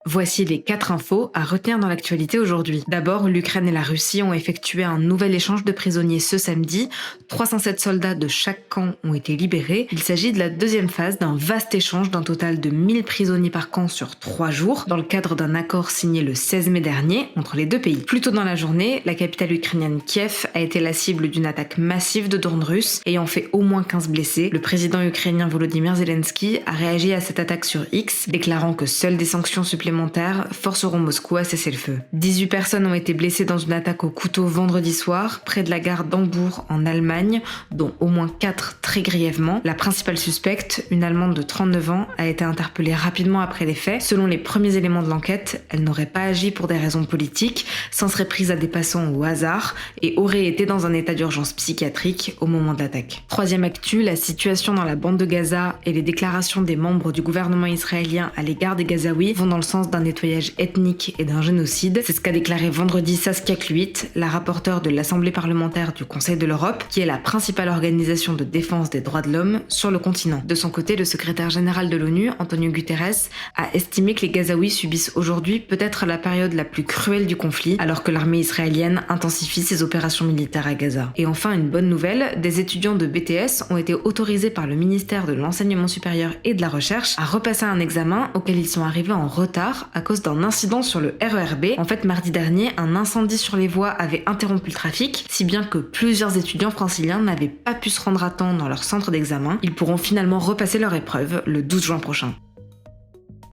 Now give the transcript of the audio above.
Voici les 4 infos à retenir dans l'actualité aujourd'hui. D'abord, l'Ukraine et la Russie ont effectué un nouvel échange de prisonniers ce samedi. 307 soldats de chaque camp ont été libérés. Il s'agit de la deuxième phase d'un vaste échange d'un total de 1000 prisonniers par camp sur 3 jours, dans le cadre d'un accord signé le 16 mai dernier entre les deux pays. Plus tôt dans la journée, la capitale ukrainienne Kiev a été la cible d'une attaque massive de drones russes, ayant fait au moins 15 blessés. Le président ukrainien Volodymyr Zelensky a réagi à cette attaque sur X, déclarant que seules des sanctions supplémentaires forceront Moscou à cesser le feu. 18 personnes ont été blessées dans une attaque au couteau vendredi soir, près de la gare d'Hambourg en Allemagne, dont au moins 4 très grièvement. La principale suspecte, une Allemande de 39 ans, a été interpellée rapidement après les faits. Selon les premiers éléments de l'enquête, elle n'aurait pas agi pour des raisons politiques, s'en serait prise à des passants au hasard et aurait été dans un état d'urgence psychiatrique au moment de l'attaque. Troisième actu, la situation dans la bande de Gaza et les déclarations des membres du gouvernement israélien à l'égard des Gazaouis vont dans le sens d'un nettoyage ethnique et d'un génocide. C'est ce qu'a déclaré vendredi Saskia Cluitt, la rapporteure de l'Assemblée parlementaire du Conseil de l'Europe, qui est la principale organisation de défense des droits de l'homme sur le continent. De son côté, le secrétaire général de l'ONU, Antonio Guterres, a estimé que les Gazaouis subissent aujourd'hui peut-être la période la plus cruelle du conflit, alors que l'armée israélienne intensifie ses opérations militaires à Gaza. Et enfin, une bonne nouvelle, des étudiants de BTS ont été autorisés par le ministère de l'Enseignement supérieur et de la Recherche à repasser un examen auquel ils sont arrivés en retard à cause d'un incident sur le RER B. En fait, mardi dernier, un incendie sur les voies avait interrompu le trafic, si bien que plusieurs étudiants franciliens n'avaient pas pu se rendre à temps dans leur centre d'examen. Ils pourront finalement repasser leur épreuve le 12 juin prochain.